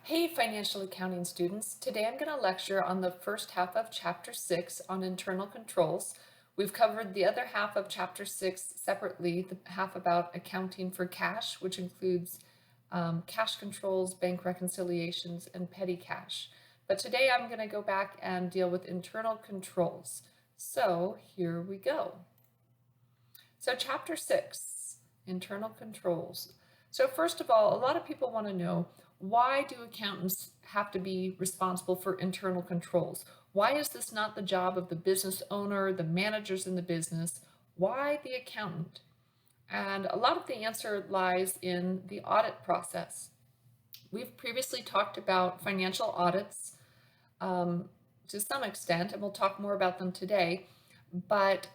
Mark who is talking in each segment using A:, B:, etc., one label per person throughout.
A: Hey, financial accounting students. Today I'm going to lecture on the first half of Chapter 6 on internal controls. We've covered the other half of Chapter 6 separately, the half about accounting for cash, which includes cash controls, bank reconciliations, and petty cash. But today I'm going to go back and deal with internal controls. So here we go. So Chapter 6, internal controls. So first of all, a lot of people want to know, why do accountants have to be responsible for internal controls? Why is this not the job of the business owner, the managers in the business? Why the accountant? And a lot of the answer lies in the audit process. We've previously talked about financial audits to some extent, and we'll talk more about them today, but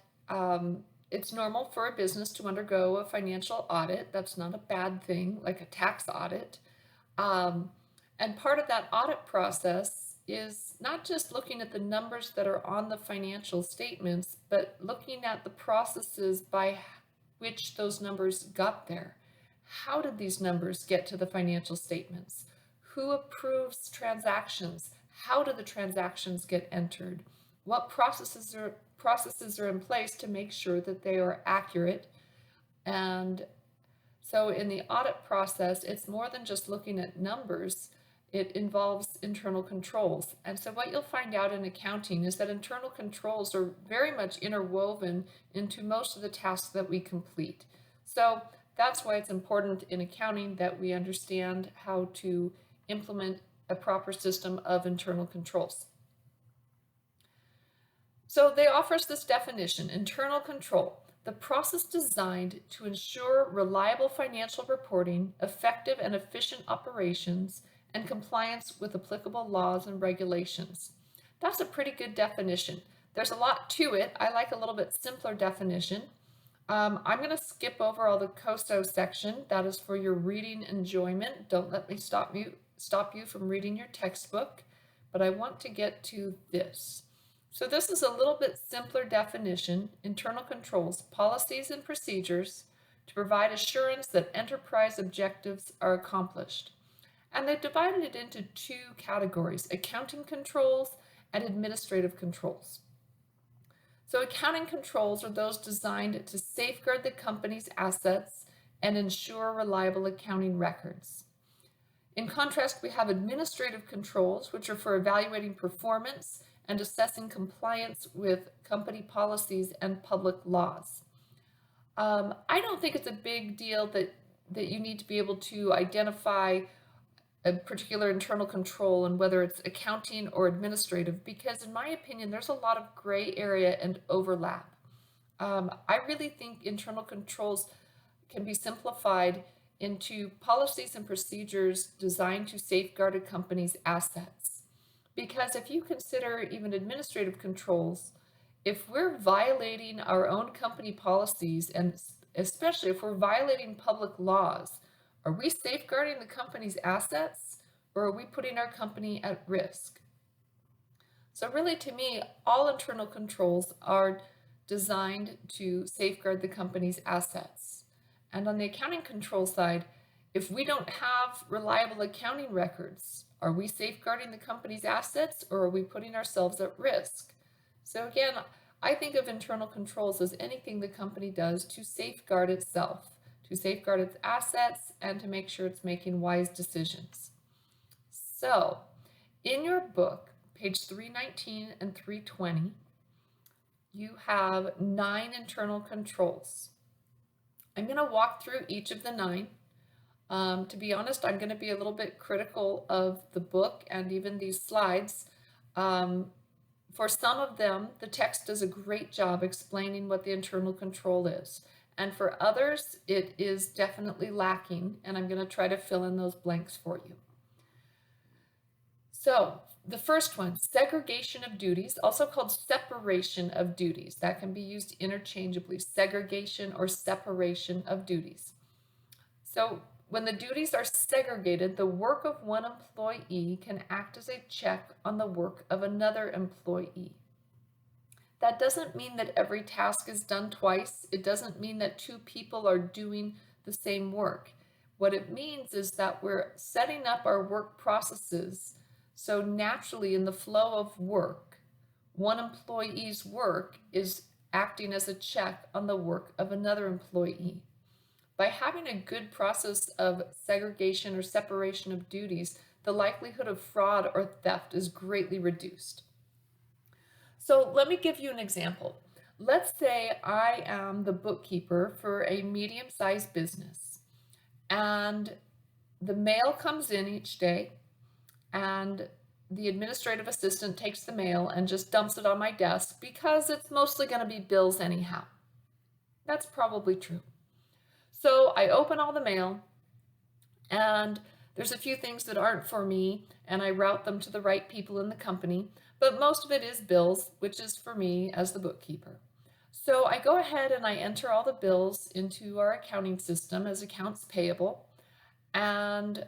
A: it's normal for a business to undergo a financial audit. That's not a bad thing, like a tax audit. And part of that audit process is not just looking at the numbers that are on the financial statements, but looking at the processes by which those numbers got there. How did these numbers get to the financial statements? Who approves transactions? How do the transactions get entered? What processes are in place to make sure that they are accurate? And so in the audit process, it's more than just looking at numbers. It involves internal controls. And so what you'll find out in accounting is that internal controls are very much interwoven into most of the tasks that we complete. So that's why it's important in accounting that we understand how to implement a proper system of internal controls. So they offer us this definition: internal control, the process designed to ensure reliable financial reporting, effective and efficient operations, and compliance with applicable laws and regulations. That's a pretty good definition. There's a lot to it. I like a little bit simpler definition. I'm going to skip over all the COSO section. That is for your reading enjoyment. Don't let me stop you from reading your textbook, but I want to get to this. So this is a little bit simpler definition: internal controls, policies and procedures to provide assurance that enterprise objectives are accomplished. And they've divided it into two categories: accounting controls and administrative controls. So accounting controls are those designed to safeguard the company's assets and ensure reliable accounting records. In contrast, we have administrative controls, which are for evaluating performance and assessing compliance with company policies and public laws. I don't think it's a big deal that you need to be able to identify a particular internal control and whether it's accounting or administrative, because in my opinion, there's a lot of gray area and overlap. I really think internal controls can be simplified into policies and procedures designed to safeguard a company's assets. Because if you consider even administrative controls, if we're violating our own company policies, and especially if we're violating public laws, are we safeguarding the company's assets, or are we putting our company at risk? So really, to me, all internal controls are designed to safeguard the company's assets. And on the accounting control side, if we don't have reliable accounting records, are we safeguarding the company's assets, or are we putting ourselves at risk? So again, I think of internal controls as anything the company does to safeguard itself, to safeguard its assets, and to make sure it's making wise decisions. So in your book, page 319 and 320, you have 9 internal controls. I'm going to walk through each of the 9. To be honest, I'm going to be a little bit critical of the book and even these slides. For some of them, the text does a great job explaining what the internal control is. And for others, it is definitely lacking, and I'm going to try to fill in those blanks for you. So the first one, segregation of duties, also called separation of duties. That can be used interchangeably, segregation or separation of duties. So when the duties are segregated, the work of one employee can act as a check on the work of another employee. That doesn't mean that every task is done twice. It doesn't mean that 2 people are doing the same work. What it means is that we're setting up our work processes so naturally in the flow of work, one employee's work is acting as a check on the work of another employee. By having a good process of segregation or separation of duties, the likelihood of fraud or theft is greatly reduced. So let me give you an example. Let's say I am the bookkeeper for a medium-sized business, and the mail comes in each day, and the administrative assistant takes the mail and just dumps it on my desk because it's mostly going to be bills anyhow. That's probably true. So I open all the mail, and there's a few things that aren't for me, and I route them to the right people in the company, but most of it is bills, which is for me as the bookkeeper. So I go ahead and I enter all the bills into our accounting system as accounts payable, and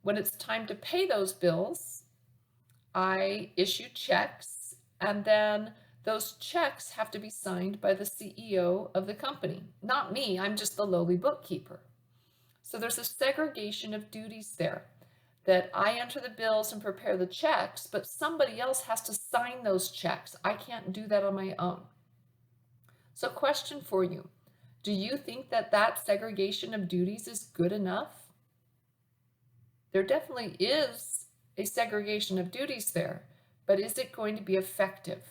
A: when it's time to pay those bills, I issue checks, and then those checks have to be signed by the CEO of the company. Not me, I'm just the lowly bookkeeper. So there's a segregation of duties there, that I enter the bills and prepare the checks, but somebody else has to sign those checks. I can't do that on my own. So question for you, do you think that that segregation of duties is good enough? There definitely is a segregation of duties there, but is it going to be effective?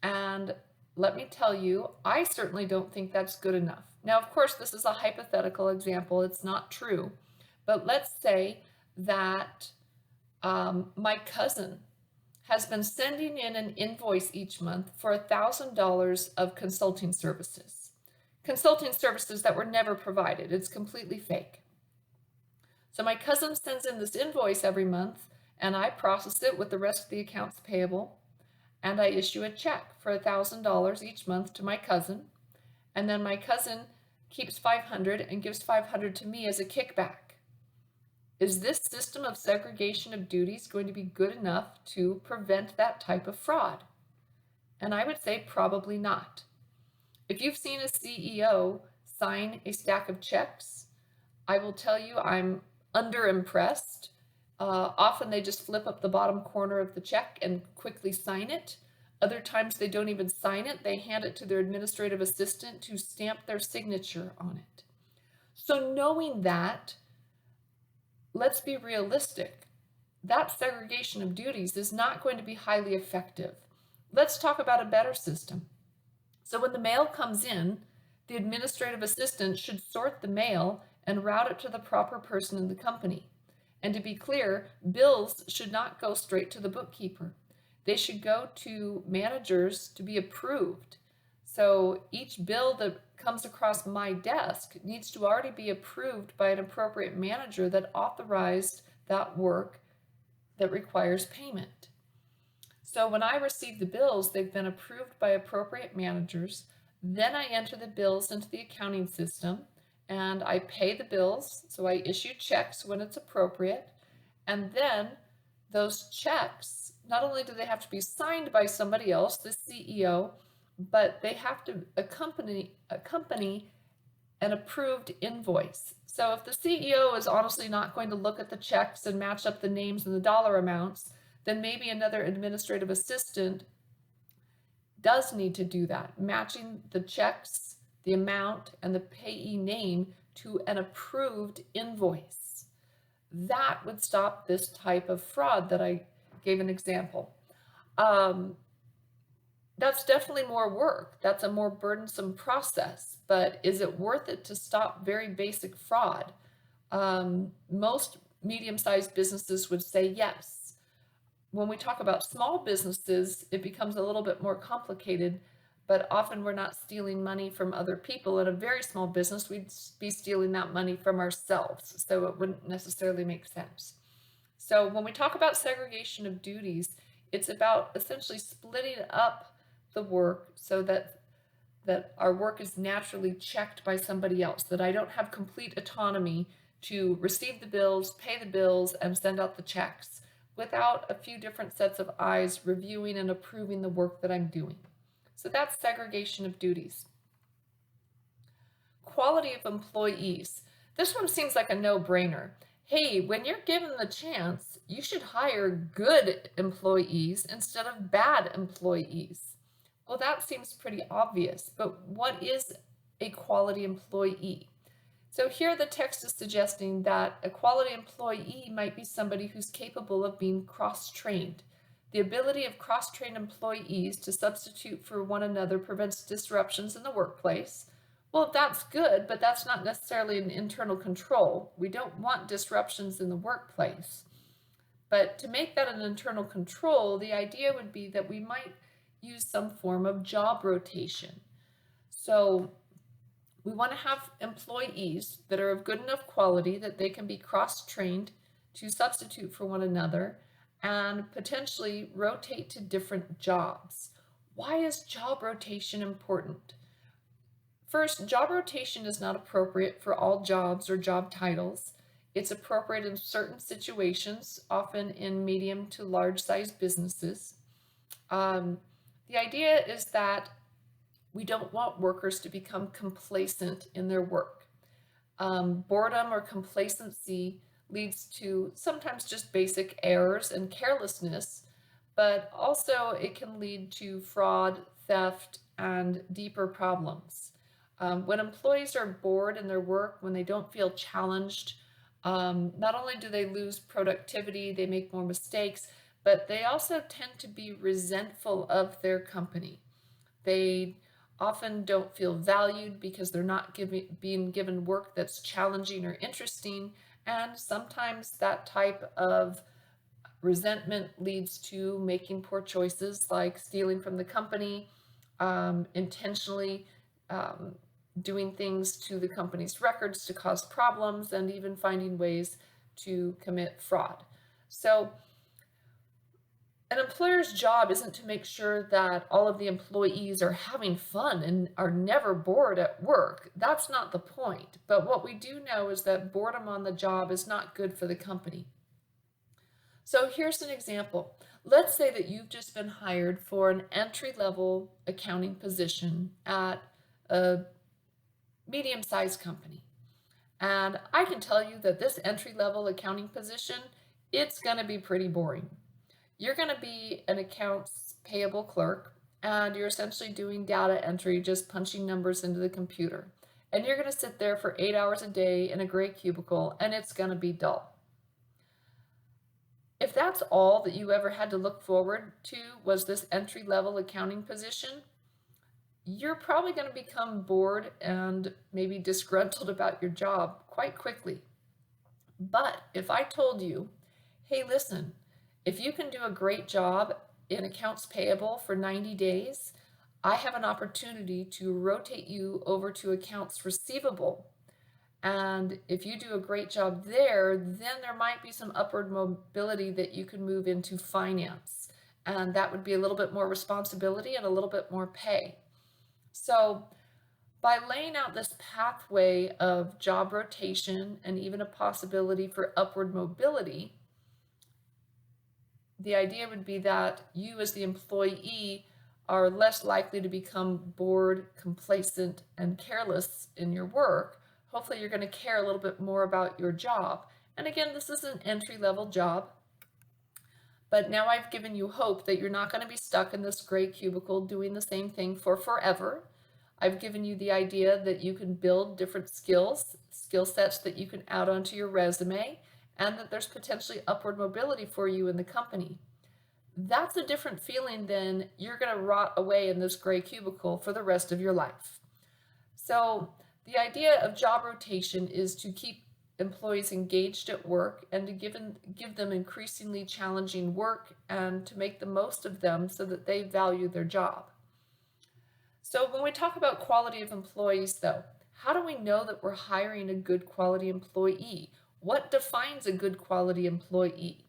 A: And let me tell you, I certainly don't think that's good enough. Now, of course, this is a hypothetical example. It's not true. But let's say that my cousin has been sending in an invoice each month for $1,000 of consulting services. Consulting services that were never provided. It's completely fake. So my cousin sends in this invoice every month, and I process it with the rest of the accounts payable, and I issue a check for $1,000 each month to my cousin, and then my cousin keeps $500 and gives $500 to me as a kickback. Is this system of segregation of duties going to be good enough to prevent that type of fraud? And I would say probably not. If you've seen a CEO sign a stack of checks, I will tell you I'm underimpressed. Often they just flip up the bottom corner of the check and quickly sign it. Other times they don't even sign it. They hand it to their administrative assistant to stamp their signature on it. So knowing that, let's be realistic. That segregation of duties is not going to be highly effective. Let's talk about a better system. So when the mail comes in, the administrative assistant should sort the mail and route it to the proper person in the company. And to be clear, bills should not go straight to the bookkeeper. They should go to managers to be approved. So each bill that comes across my desk needs to already be approved by an appropriate manager that authorized that work that requires payment. So when I receive the bills, they've been approved by appropriate managers. Then I enter the bills into the accounting system, and I pay the bills. So I issue checks when it's appropriate. And then those checks, not only do they have to be signed by somebody else, the CEO, but they have to accompany an approved invoice. So if the CEO is honestly not going to look at the checks and match up the names and the dollar amounts, then maybe another administrative assistant does need to do that, matching the checks, the amount, and the payee name to an approved invoice. That would stop this type of fraud that I gave an example. That's definitely more work. That's a more burdensome process, but is it worth it to stop very basic fraud? Most medium-sized businesses would say yes. When we talk about small businesses, it becomes a little bit more complicated, but often we're not stealing money from other people. In a very small business, we'd be stealing that money from ourselves, so it wouldn't necessarily make sense. So when we talk about segregation of duties, it's about essentially splitting up the work so that our work is naturally checked by somebody else, that I don't have complete autonomy to receive the bills, pay the bills, and send out the checks without a few different sets of eyes reviewing and approving the work that I'm doing. So that's segregation of duties. Quality of employees. This one seems like a no-brainer. Hey, when you're given the chance, you should hire good employees instead of bad employees. Well, that seems pretty obvious, but what is a quality employee? So here the text is suggesting that a quality employee might be somebody who's capable of being cross-trained. The ability of cross-trained employees to substitute for one another prevents disruptions in the workplace. Well, that's good, but that's not necessarily an internal control. We don't want disruptions in the workplace. But to make that an internal control, the idea would be that we might use some form of job rotation. So we want to have employees that are of good enough quality that they can be cross-trained to substitute for one another and potentially rotate to different jobs. Why is job rotation important? First, job rotation is not appropriate for all jobs or job titles. It's appropriate in certain situations, often in medium to large-sized businesses. The idea is that we don't want workers to become complacent in their work. Boredom or complacency leads to sometimes just basic errors and carelessness, but also it can lead to fraud, theft, and deeper problems. When employees are bored in their work, when they don't feel challenged, not only do they lose productivity, they make more mistakes, but they also tend to be resentful of their company. They often don't feel valued because they're not being given work that's challenging or interesting, and sometimes that type of resentment leads to making poor choices like stealing from the company, intentionally doing things to the company's records to cause problems, and even finding ways to commit fraud. So an employer's job isn't to make sure that all of the employees are having fun and are never bored at work. That's not the point. But what we do know is that boredom on the job is not good for the company. So here's an example. Let's say that you've just been hired for an entry-level accounting position at a medium-sized company. And I can tell you that this entry-level accounting position, it's going to be pretty boring. You're going to be an accounts payable clerk, and you're essentially doing data entry, just punching numbers into the computer. And you're going to sit there for 8 hours a day in a gray cubicle, and it's going to be dull. If that's all that you ever had to look forward to was this entry-level accounting position, you're probably going to become bored and maybe disgruntled about your job quite quickly. But if I told you, hey, listen, if you can do a great job in accounts payable for 90 days, I have an opportunity to rotate you over to accounts receivable. And if you do a great job there, then there might be some upward mobility that you can move into finance. And that would be a little bit more responsibility and a little bit more pay. So by laying out this pathway of job rotation and even a possibility for upward mobility, the idea would be that you as the employee are less likely to become bored, complacent, and careless in your work. Hopefully you're going to care a little bit more about your job. And again, this is an entry-level job, but now I've given you hope that you're not going to be stuck in this gray cubicle doing the same thing for forever. I've given you the idea that you can build different skill sets that you can add onto your resume, and that there's potentially upward mobility for you in the company. That's a different feeling than you're going to rot away in this gray cubicle for the rest of your life. So the idea of job rotation is to keep employees engaged at work and to give them increasingly challenging work and to make the most of them so that they value their job. So when we talk about quality of employees though, how do we know that we're hiring a good quality employee? What defines a good quality employee?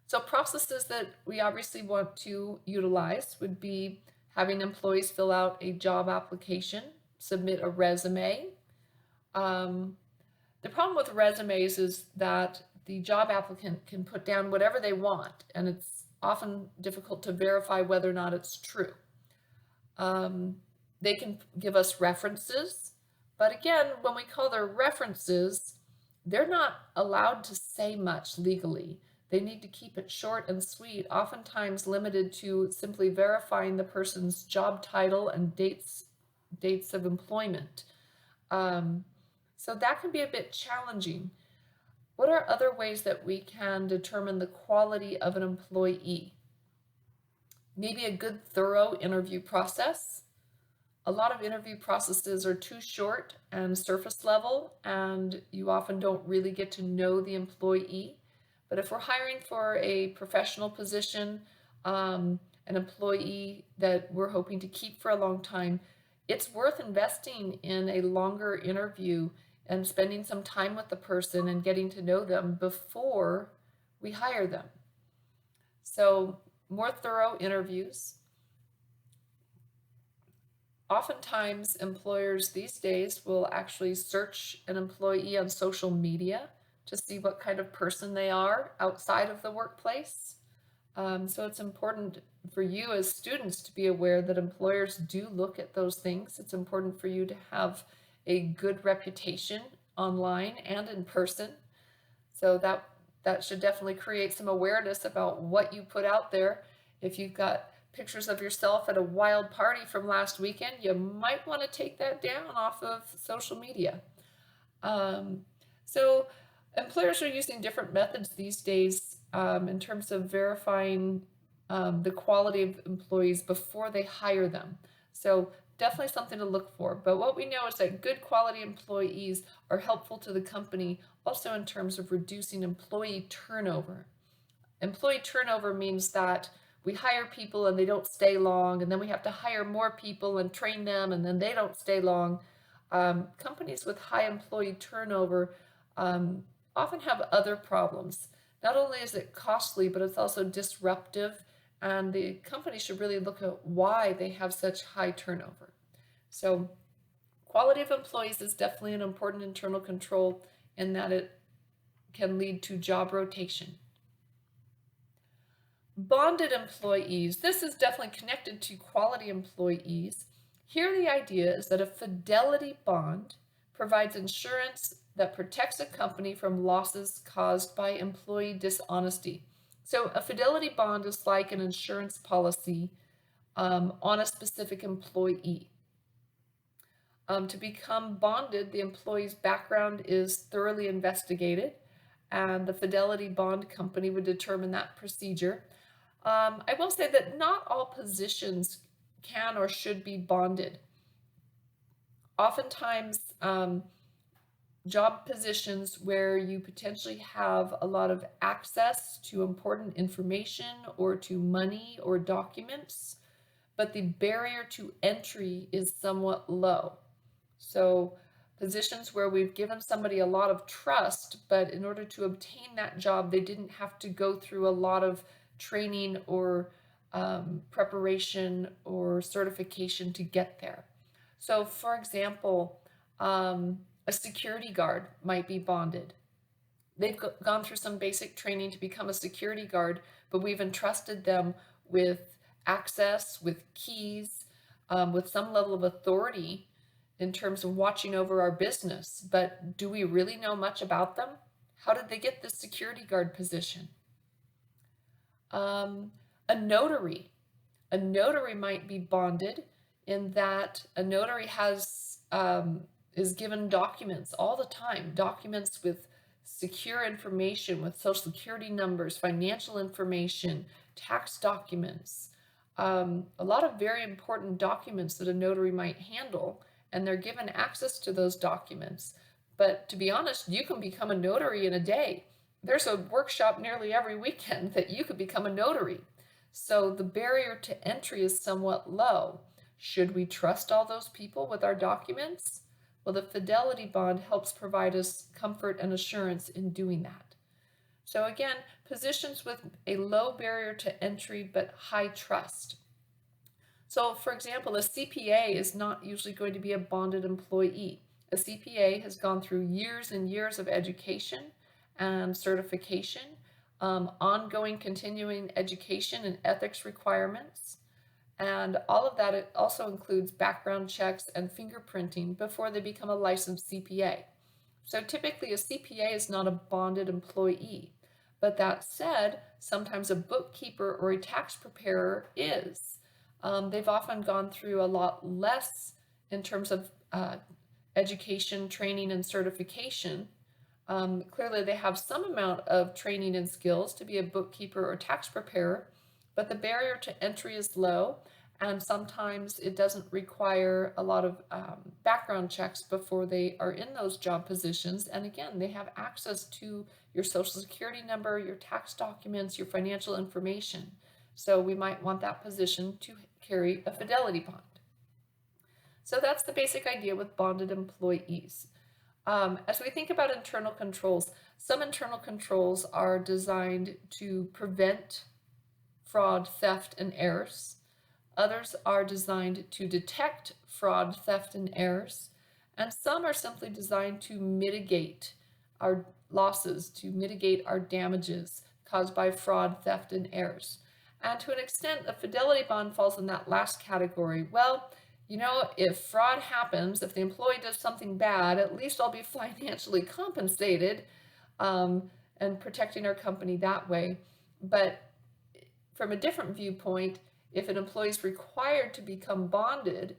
A: So processes that we obviously want to utilize would be having employees fill out a job application, submit a resume. The problem with resumes is that the job applicant can put down whatever they want, and it's often difficult to verify whether or not it's true. They can give us references, But again, when we call their references, they're not allowed to say much legally. They need to keep it short and sweet, oftentimes limited to simply verifying the person's job title and dates of employment. So that can be a bit challenging. What are other ways that we can determine the quality of an employee? Maybe a good, thorough interview process. A lot of interview processes are too short and surface level, and you often don't really get to know the employee. But if we're hiring for a professional position, an employee that we're hoping to keep for a long time, it's worth investing in a longer interview and spending some time with the person and getting to know them before we hire them. So more thorough interviews. Oftentimes, employers these days will actually search an employee on social media to see what kind of person they are outside of the workplace. So it's important for you as students to be aware that employers do look at those things. It's important for you to have a good reputation online and in person. So that should definitely create some awareness about what you put out there. If you've got pictures of yourself at a wild party from last weekend, you might want to take that down off of social media. So employers are using different methods these days in terms of verifying the quality of employees before they hire them. So definitely something to look for. But what we know is that good quality employees are helpful to the company also in terms of reducing employee turnover. Employee turnover means that we hire people and they don't stay long, and then we have to hire more people and train them, and then they don't stay long. Companies with high employee turnover often have other problems. Not only is it costly, but it's also disruptive, and the company should really look at why they have such high turnover. So quality of employees is definitely an important internal control in that it can lead to job rotation. Bonded employees, this is definitely connected to quality employees. Here the idea is that a fidelity bond provides insurance that protects a company from losses caused by employee dishonesty. So a fidelity bond is like an insurance policy on a specific employee. To become bonded, the employee's background is thoroughly investigated, and the fidelity bond company would determine that procedure. I will say that not all positions can or should be bonded. Oftentimes, job positions where you potentially have a lot of access to important information or to money or documents, but the barrier to entry is somewhat low. So positions where we've given somebody a lot of trust, but in order to obtain that job, they didn't have to go through a lot of training or preparation or certification to get there. So for example, a security guard might be bonded. They've gone through some basic training to become a security guard, but we've entrusted them with access, with keys, with some level of authority in terms of watching over our business. But do we really know much about them? How did they get this security guard position? A notary. A notary might be bonded in that a notary is given documents all the time, documents with secure information, with social security numbers, financial information, tax documents, a lot of very important documents that a notary might handle, and they're given access to those documents. But to be honest, you can become a notary in a day. There's a workshop nearly every weekend that you could become a notary. So the barrier to entry is somewhat low. Should we trust all those people with our documents? Well, the fidelity bond helps provide us comfort and assurance in doing that. So again, positions with a low barrier to entry but high trust. So for example, a CPA is not usually going to be a bonded employee. A CPA has gone through years and years of education and certification, ongoing continuing education and ethics requirements, And all of that, it also includes background checks and fingerprinting before they become a licensed CPA. So typically a CPA is not a bonded employee. But that said, sometimes a bookkeeper or a tax preparer is. They've often gone through a lot less in terms of education, training, and certification. Clearly, they have some amount of training and skills to be a bookkeeper or tax preparer, but the barrier to entry is low, and sometimes it doesn't require a lot of background checks before they are in those job positions. And again, they have access to your social security number, your tax documents, your financial information. So we might want that position to carry a fidelity bond. So that's the basic idea with bonded employees. As we think about internal controls, some internal controls are designed to prevent fraud, theft, and errors. Others are designed to detect fraud, theft, and errors. And some are simply designed to mitigate our losses, to mitigate our damages caused by fraud, theft, and errors. And to an extent, the fidelity bond falls in that last category. Well, you know, if fraud happens, if the employee does something bad, at least I'll be financially compensated, and protecting our company that way. But from a different viewpoint, if an employee is required to become bonded,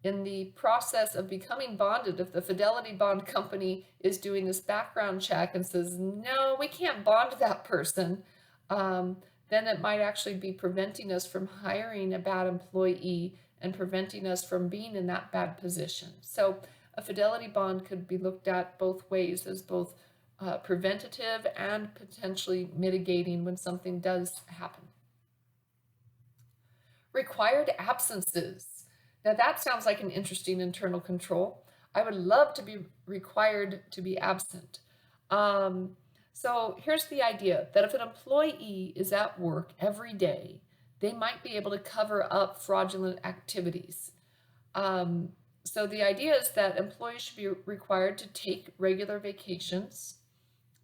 A: in the process of becoming bonded, if the fidelity bond company is doing this background check and says, no, we can't bond that person, then it might actually be preventing us from hiring a bad employee and preventing us from being in that bad position. So a fidelity bond could be looked at both ways, as both preventative and potentially mitigating when something does happen. Required absences. Now that sounds like an interesting internal control. I would love to be required to be absent. So here's the idea that if an employee is at work every day, they might be able to cover up fraudulent activities. So the idea is that employees should be required to take regular vacations,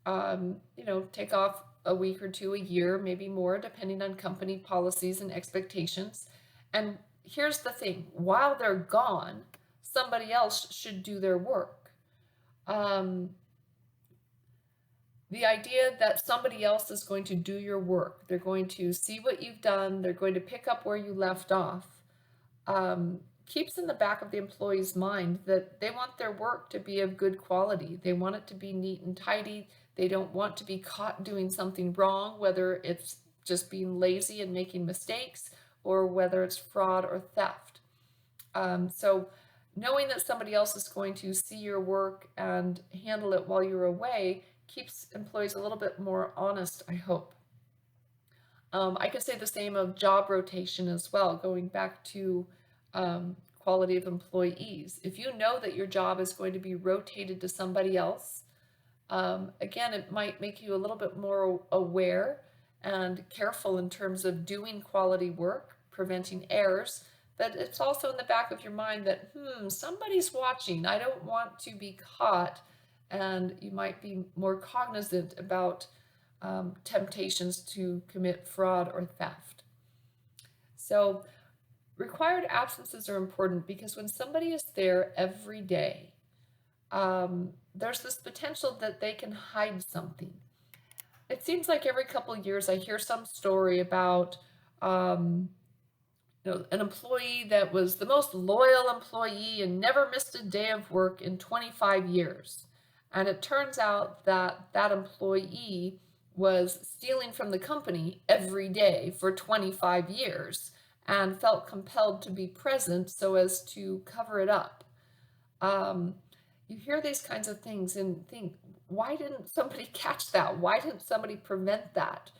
A: take off a week or two a year, maybe more, depending on company policies and expectations. And here's the thing, while they're gone, somebody else should do their work. The idea that somebody else is going to do your work, they're going to see what you've done, they're going to pick up where you left off, keeps in the back of the employee's mind that they want their work to be of good quality. They want it to be neat and tidy. They don't want to be caught doing something wrong, whether it's just being lazy and making mistakes, or whether it's fraud or theft. So knowing that somebody else is going to see your work and handle it while you're away keeps employees a little bit more honest, I hope. I could say the same of job rotation as well, going back to quality of employees. If you know that your job is going to be rotated to somebody else, again, it might make you a little bit more aware and careful in terms of doing quality work, preventing errors, but it's also in the back of your mind that, somebody's watching. I don't want to be caught, and you might be more cognizant about temptations to commit fraud or theft. So required absences are important because when somebody is there every day, there's this potential that they can hide something. It seems like every couple of years I hear some story about an employee that was the most loyal employee and never missed a day of work in 25 years. And it turns out that that employee was stealing from the company every day for 25 years and felt compelled to be present so as to cover it up. You hear these kinds of things and think, why didn't somebody catch that? Why didn't somebody prevent that?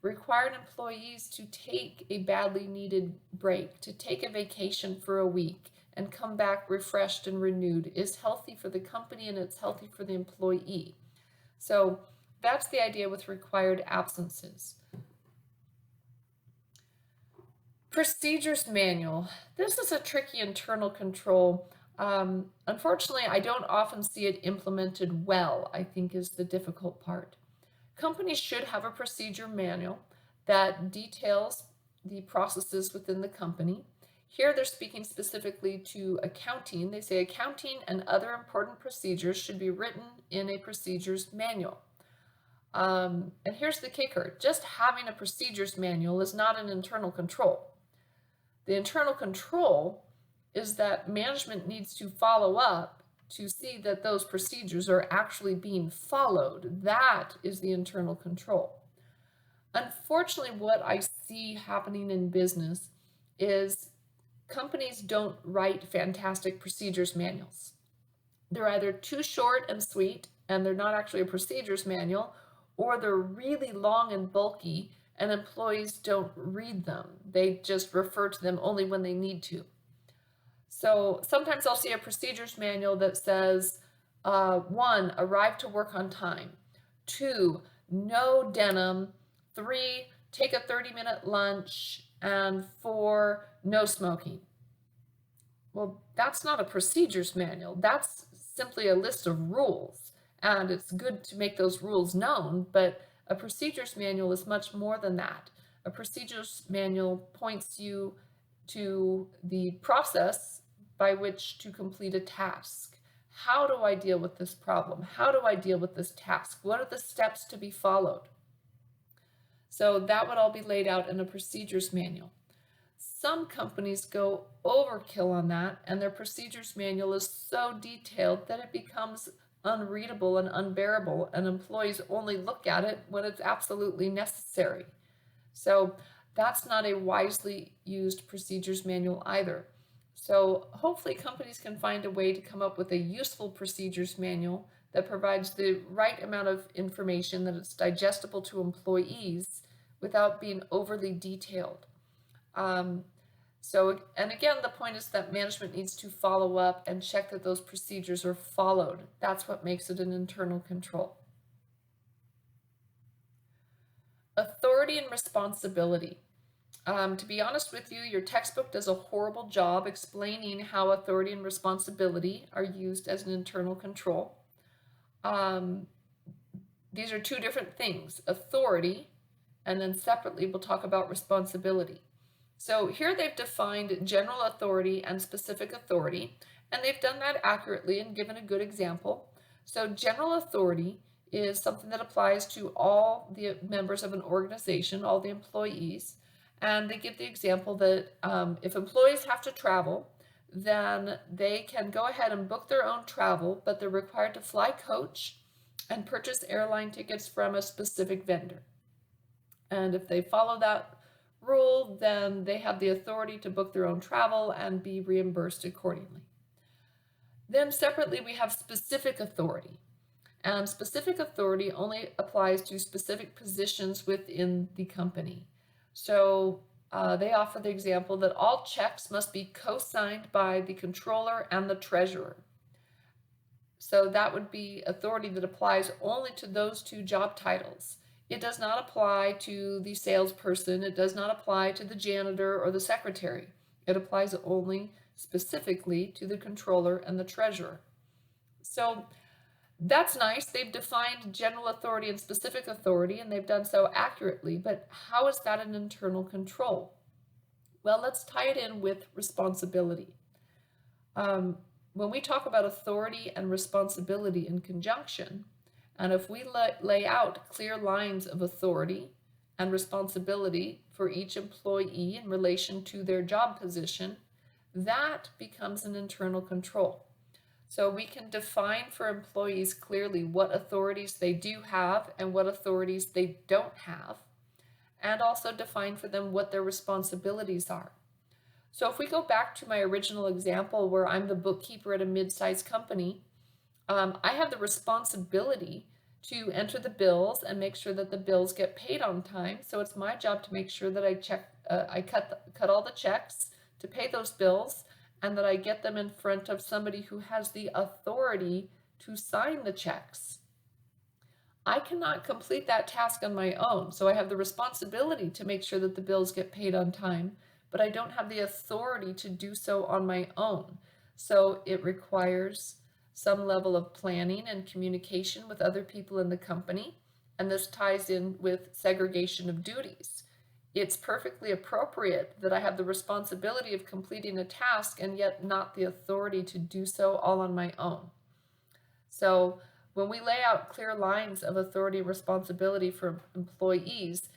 A: Required employees to take a badly needed break, to take a vacation for a week and come back refreshed and renewed is healthy for the company and it's healthy for the employee. So that's the idea with required absences. Procedures manual. This is a tricky internal control. Unfortunately, I don't often see it implemented well, I think is the difficult part. Companies should have a procedure manual that details the processes within the company. Here they're speaking specifically to accounting. They say accounting and other important procedures should be written in a procedures manual. And here's the kicker. Just having a procedures manual is not an internal control. The internal control is that management needs to follow up to see that those procedures are actually being followed. That is the internal control. Unfortunately, what I see happening in business is companies don't write fantastic procedures manuals. They're either too short and sweet, and they're not actually a procedures manual, or they're really long and bulky, and employees don't read them. They just refer to them only when they need to. So sometimes I'll see a procedures manual that says, 1, arrive to work on time. 2, no denim. 3, take a 30-minute lunch. And 4, no smoking. Well, that's not a procedures manual. That's simply a list of rules. And it's good to make those rules known, but a procedures manual is much more than that. A procedures manual points you to the process by which to complete a task. How do I deal with this problem? How do I deal with this task? What are the steps to be followed? So that would all be laid out in a procedures manual. Some companies go overkill on that, and their procedures manual is so detailed that it becomes unreadable and unbearable, and employees only look at it when it's absolutely necessary. So that's not a wisely used procedures manual either. So hopefully companies can find a way to come up with a useful procedures manual that provides the right amount of information, that it's digestible to employees without being overly detailed. And again, the point is that management needs to follow up and check that those procedures are followed. That's what makes it an internal control. Authority and responsibility. To be honest with you, your textbook does a horrible job explaining how authority and responsibility are used as an internal control. These are two different things, authority, and then separately we'll talk about responsibility. So here they've defined general authority and specific authority, and they've done that accurately and given a good example. So general authority is something that applies to all the members of an organization, all the employees, and they give the example that if employees have to travel, then they can go ahead and book their own travel, but they're required to fly coach and purchase airline tickets from a specific vendor. And if they follow that rule, then they have the authority to book their own travel and be reimbursed accordingly. Then separately, we have specific authority. And specific authority only applies to specific positions within the company. So they offer the example that all checks must be co-signed by the controller and the treasurer. So that would be authority that applies only to those two job titles. It does not apply to the salesperson. It does not apply to the janitor or the secretary. It applies only specifically to the controller and the treasurer. So that's nice. They've defined general authority and specific authority, and they've done so accurately, but how is that an internal control? Well, let's tie it in with responsibility. When we talk about authority and responsibility in conjunction, and if we lay out clear lines of authority and responsibility for each employee in relation to their job position, that becomes an internal control. So we can define for employees clearly what authorities they do have and what authorities they don't have, and also define for them what their responsibilities are. So if we go back to my original example where I'm the bookkeeper at a mid-sized company, I have the responsibility to enter the bills and make sure that the bills get paid on time. So it's my job to make sure that I cut all the checks to pay those bills, and that I get them in front of somebody who has the authority to sign the checks. I cannot complete that task on my own, so I have the responsibility to make sure that the bills get paid on time, but I don't have the authority to do so on my own. So it requires some level of planning and communication with other people in the company, and this ties in with segregation of duties. It's perfectly appropriate that I have the responsibility of completing a task and yet not the authority to do so all on my own. So when we lay out clear lines of authority and responsibility for employees,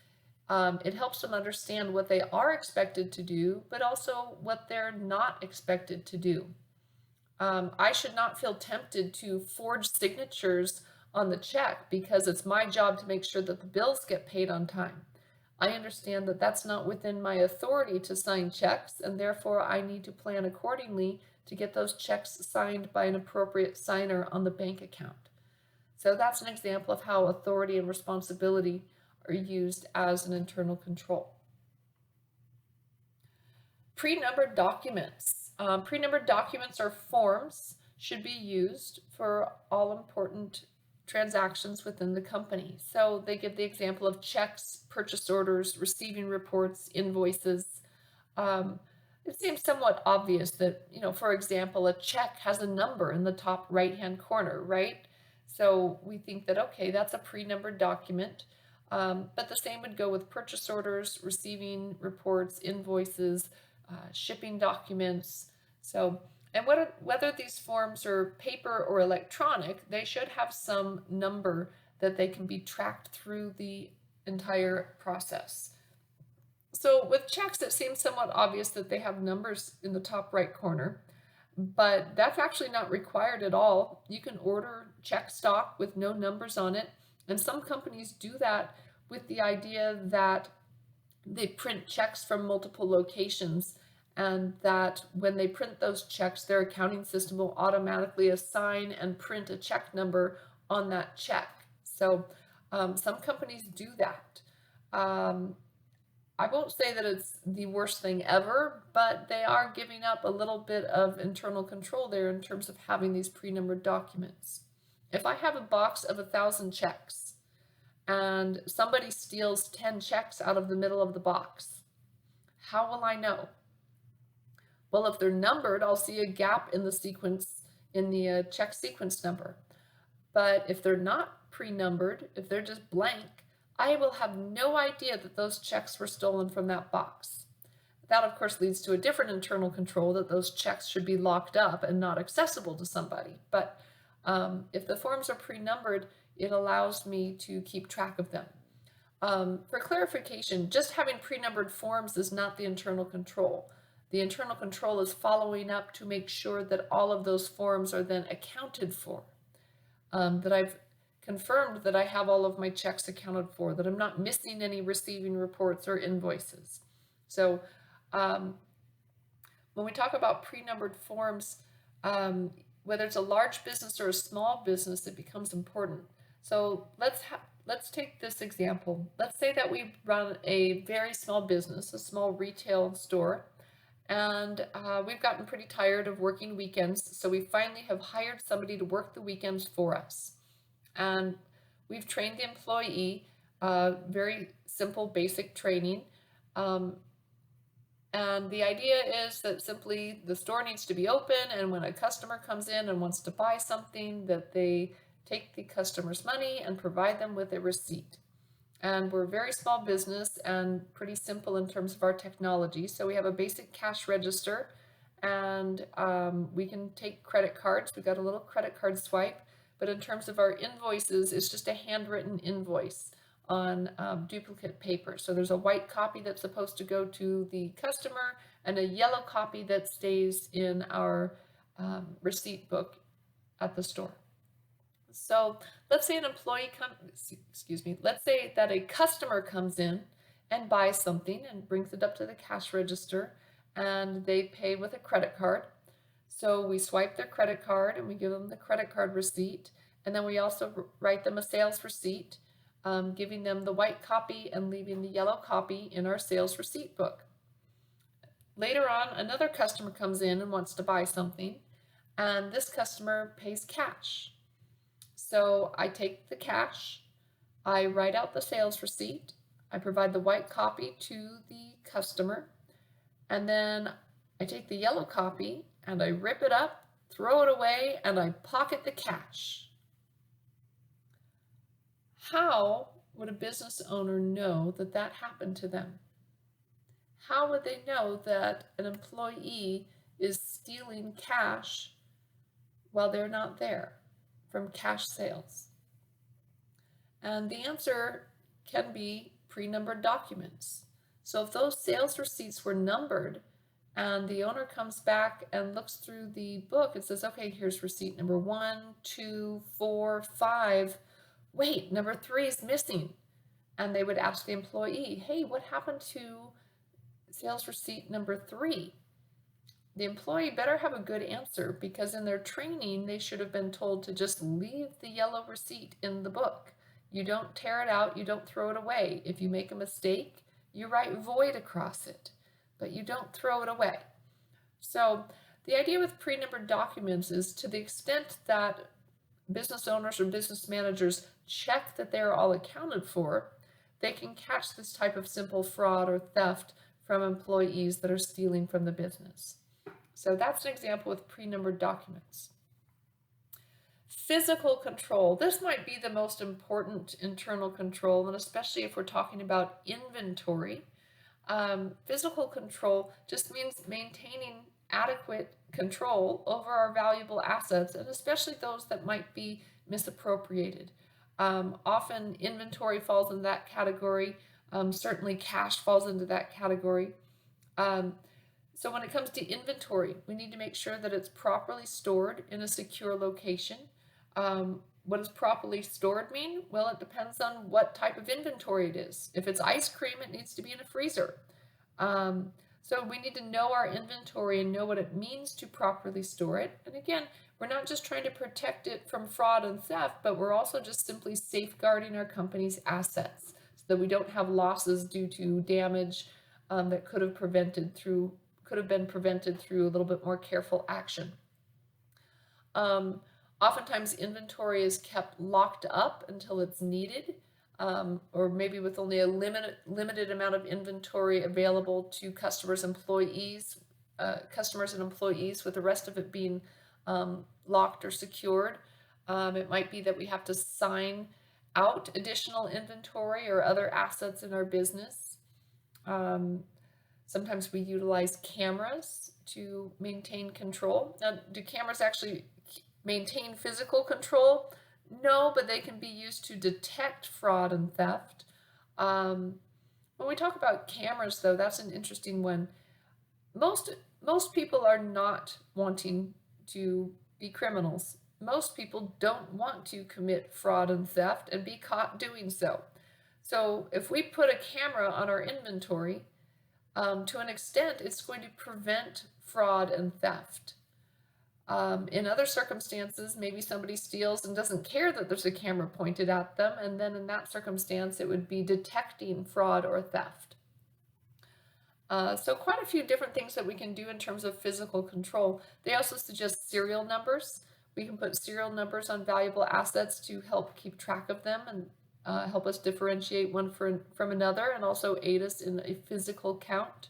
A: it helps them understand what they are expected to do, but also what they're not expected to do. I should not feel tempted to forge signatures on the check because it's my job to make sure that the bills get paid on time. I understand that that's not within my authority to sign checks, and therefore I need to plan accordingly to get those checks signed by an appropriate signer on the bank account. So that's an example of how authority and responsibility are used as an internal control. Pre-numbered documents. Pre-numbered documents or forms should be used for all important transactions within the company. So they give the example of checks, purchase orders, receiving reports, invoices. It seems somewhat obvious that, for example, a check has a number in the top right-hand corner, right? So we think that, okay, that's a pre-numbered document. But the same would go with purchase orders, receiving reports, invoices, shipping documents. So, and whether these forms are paper or electronic, they should have some number that they can be tracked through the entire process. So with checks, it seems somewhat obvious that they have numbers in the top right corner, but that's actually not required at all. You can order check stock with no numbers on it, and some companies do that with the idea that they print checks from multiple locations, and that when they print those checks, their accounting system will automatically assign and print a check number on that check. So some companies do that. I won't say that it's the worst thing ever, but they are giving up a little bit of internal control there in terms of having these pre-numbered documents. If I have a box of 1,000 checks and somebody steals 10 checks out of the middle of the box, how will I know? Well, if they're numbered, I'll see a gap in the sequence, in the check sequence number. But if they're not pre-numbered, if they're just blank, I will have no idea that those checks were stolen from that box. That, of course, leads to a different internal control that those checks should be locked up and not accessible to somebody. But if the forms are pre-numbered, it allows me to keep track of them. For clarification, just having pre-numbered forms is not the internal control. The internal control is following up to make sure that all of those forms are then accounted for, that I've confirmed that I have all of my checks accounted for, that I'm not missing any receiving reports or invoices. So when we talk about pre-numbered forms, whether it's a large business or a small business, it becomes important. So let's take this example. Let's say that we run a very small business, a small retail store, and we've gotten pretty tired of working weekends, so we finally have hired somebody to work the weekends for us. And we've trained the employee, very simple, basic training. And the idea is that simply the store needs to be open, and when a customer comes in and wants to buy something, that they take the customer's money and provide them with a receipt. And we're a very small business and pretty simple in terms of our technology. So we have a basic cash register, and we can take credit cards. We've got a little credit card swipe. But in terms of our invoices, it's just a handwritten invoice on duplicate paper. So there's a white copy that's supposed to go to the customer and a yellow copy that stays in our receipt book at the store. So let's say let's say that a customer comes in and buys something and brings it up to the cash register, and they pay with a credit card. So we swipe their credit card and we give them the credit card receipt, and then we also write them a sales receipt, giving them the white copy and leaving the yellow copy in our sales receipt book. Later on, another customer comes in and wants to buy something, and this customer pays cash. So I take the cash, I write out the sales receipt, I provide the white copy to the customer, and then I take the yellow copy and I rip it up, throw it away, and I pocket the cash. How would a business owner know that that happened to them? how would they know that an employee is stealing cash while they're not there from cash sales? And the answer can be pre-numbered documents. So if those sales receipts were numbered and the owner comes back and looks through the book and says, okay, here's receipt number 1, 2, 4, 5. Wait, number 3 is missing. And they would ask the employee, hey, what happened to sales receipt number 3? The employee better have a good answer, because in their training, they should have been told to just leave the yellow receipt in the book. You don't tear it out, you don't throw it away. If you make a mistake, you write void across it, but you don't throw it away. So the idea with pre-numbered documents is, to the extent that business owners or business managers check that they're all accounted for, they can catch this type of simple fraud or theft from employees that are stealing from the business. So that's an example with pre-numbered documents. Physical control. This might be the most important internal control, and especially if we're talking about inventory. Physical control just means maintaining adequate control over our valuable assets, and especially those that might be misappropriated. Often inventory falls in that category. Certainly cash falls into that category. So when it comes to inventory, we need to make sure that it's properly stored in a secure location. What does properly stored mean? Well, it depends on what type of inventory it is. If it's ice cream, it needs to be in a freezer. So we need to know our inventory and know what it means to properly store it. And again, we're not just trying to protect it from fraud and theft, but we're also just simply safeguarding our company's assets so that we don't have losses due to damage that could have been prevented through a little bit more careful action. Oftentimes inventory is kept locked up until it's needed, or maybe with only a limited amount of inventory available to customers and employees, with the rest of it being locked or secured. It might be that we have to sign out additional inventory or other assets in our business. Sometimes we utilize cameras to maintain control. Now, do cameras actually maintain physical control? No, but they can be used to detect fraud and theft. When we talk about cameras, though, that's an interesting one. Most people are not wanting to be criminals. Most people don't want to commit fraud and theft and be caught doing so. So if we put a camera on our inventory, to an extent, it's going to prevent fraud and theft. In other circumstances, maybe somebody steals and doesn't care that there's a camera pointed at them, and then in that circumstance, it would be detecting fraud or theft. So quite a few different things that we can do in terms of physical control. They also suggest serial numbers. We can put serial numbers on valuable assets to help keep track of them and help us differentiate one from another, and also aid us in a physical count.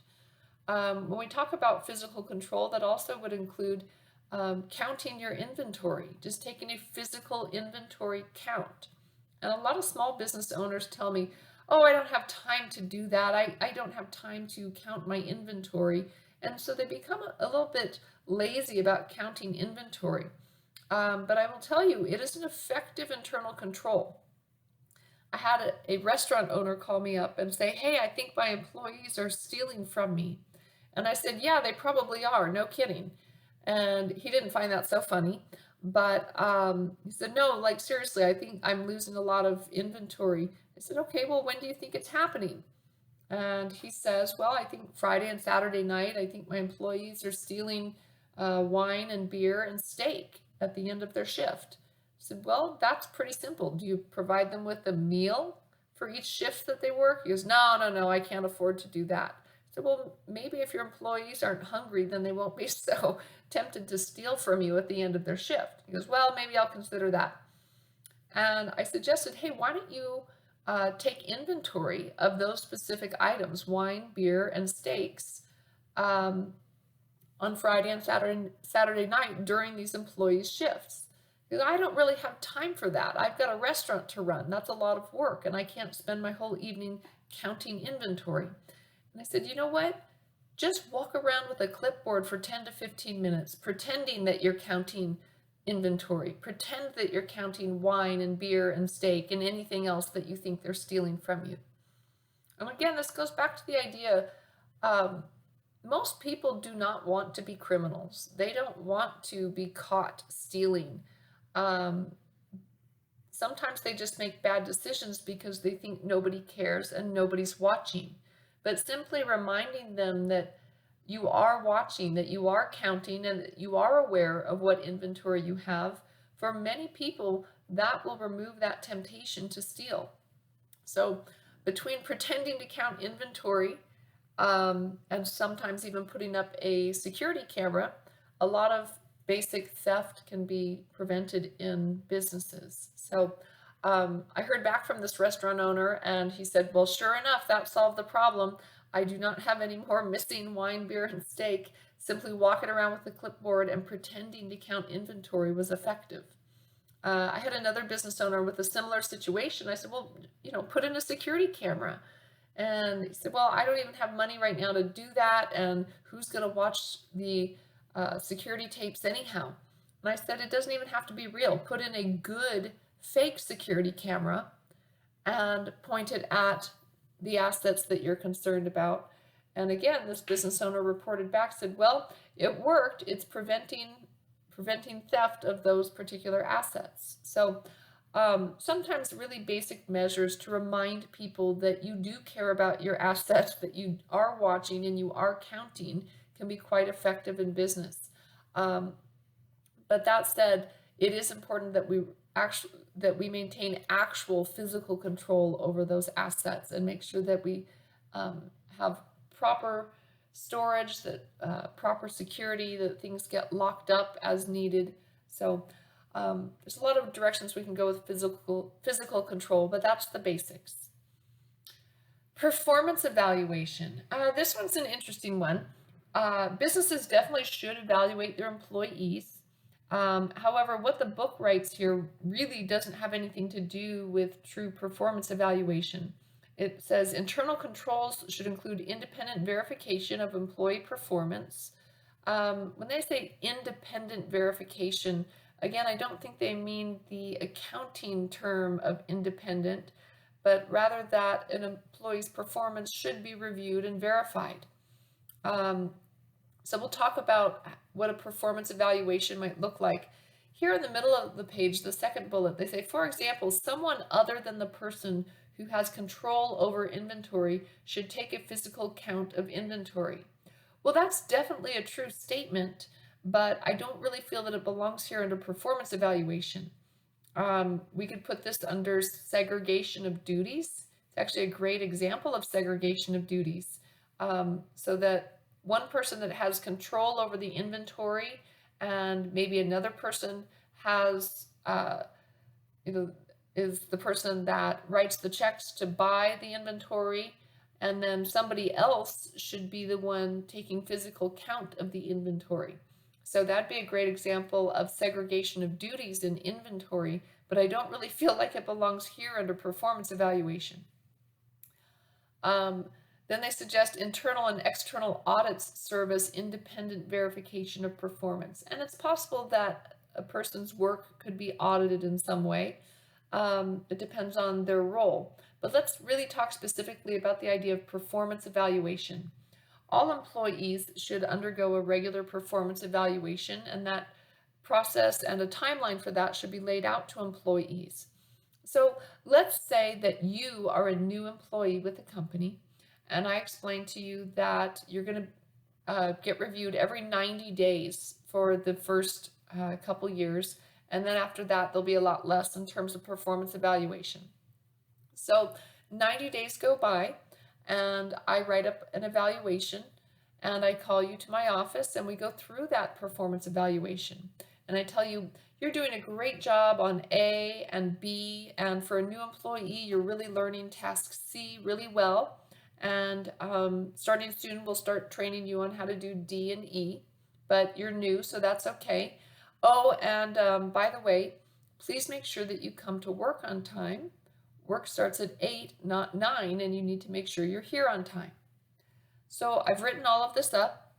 A: When we talk about physical control, that also would include counting your inventory, just taking a physical inventory count. And a lot of small business owners tell me, oh, I don't have time to do that. I don't have time to count my inventory. And so they become a little bit lazy about counting inventory. But I will tell you, it is an effective internal control. I had a restaurant owner call me up and say, hey, I think my employees are stealing from me. And I said, yeah, they probably are, no kidding. And he didn't find that so funny, but he said, no, like seriously, I think I'm losing a lot of inventory. I said, okay, well, when do you think it's happening? And he says, well, I think Friday and Saturday night, I think my employees are stealing wine and beer and steak at the end of their shift. I said, well, that's pretty simple. Do you provide them with a meal for each shift that they work? He goes, no, I can't afford to do that. I said, well, maybe if your employees aren't hungry, then they won't be so tempted to steal from you at the end of their shift. He goes, well, maybe I'll consider that. And I suggested, hey, why don't you take inventory of those specific items, wine, beer, and steaks, on Friday and Saturday night during these employees' shifts. Because I don't really have time for that. I've got a restaurant to run. That's a lot of work, and I can't spend my whole evening counting inventory. And I said, you know what? Just walk around with a clipboard for 10 to 15 minutes, pretending that you're counting inventory. Pretend that you're counting wine and beer and steak and anything else that you think they're stealing from you. And again, this goes back to the idea, most people do not want to be criminals. They don't want to be caught stealing. Sometimes they just make bad decisions because they think nobody cares and nobody's watching. But simply reminding them that you are watching, that you are counting, and that you are aware of what inventory you have, for many people, that will remove that temptation to steal. So between pretending to count inventory and sometimes even putting up a security camera, a lot of basic theft can be prevented in businesses. So I heard back from this restaurant owner, and he said, well, sure enough, that solved the problem. I do not have any more missing wine, beer, and steak. Simply walking around with a clipboard and pretending to count inventory was effective. I had another business owner with a similar situation. I said, well, put in a security camera. And he said, well, I don't even have money right now to do that. And who's going to watch the security tapes anyhow? And I said, it doesn't even have to be real. Put in a good fake security camera and point it at the assets that you're concerned about. And again, this business owner reported back, said, well, it worked. It's preventing theft of those particular assets. So sometimes really basic measures to remind people that you do care about your assets, that you are watching and you are counting, can be quite effective in business. But that said, it is important that we maintain actual physical control over those assets and make sure that we have proper storage, that proper security, that things get locked up as needed. So there's a lot of directions we can go with physical control, but that's the basics. Performance evaluation. This one's an interesting one. Businesses definitely should evaluate their employees. However, what the book writes here really doesn't have anything to do with true performance evaluation. It says internal controls should include independent verification of employee performance. When they say independent verification, again, I don't think they mean the accounting term of independent, but rather that an employee's performance should be reviewed and verified. So we'll talk about what a performance evaluation might look like. Here in the middle of the page, the second bullet, they say, for example, someone other than the person who has control over inventory should take a physical count of inventory. Well, that's definitely a true statement, but I don't really feel that it belongs here under performance evaluation. We could put this under segregation of duties. It's actually a great example of segregation of duties, so that one person that has control over the inventory and maybe another person has, is the person that writes the checks to buy the inventory, and then somebody else should be the one taking physical count of the inventory. So that'd be a great example of segregation of duties in inventory, but I don't really feel like it belongs here under performance evaluation. Then they suggest internal and external audits serve as independent verification of performance. And it's possible that a person's work could be audited in some way. It depends on their role. But let's really talk specifically about the idea of performance evaluation. All employees should undergo a regular performance evaluation, and that process and a timeline for that should be laid out to employees. So let's say that you are a new employee with the company, and I explained to you that you're going to get reviewed every 90 days for the first couple years, and then after that there'll be a lot less in terms of performance evaluation. So 90 days go by, and I write up an evaluation, and I call you to my office, and we go through that performance evaluation. And I tell you, you're doing a great job on A and B, and for a new employee, you're really learning task C really well. And starting soon, we'll start training you on how to do D and E, but you're new, so that's okay. Oh, and by the way, please make sure that you come to work on time. Work starts at 8, not 9, and you need to make sure you're here on time. So I've written all of this up,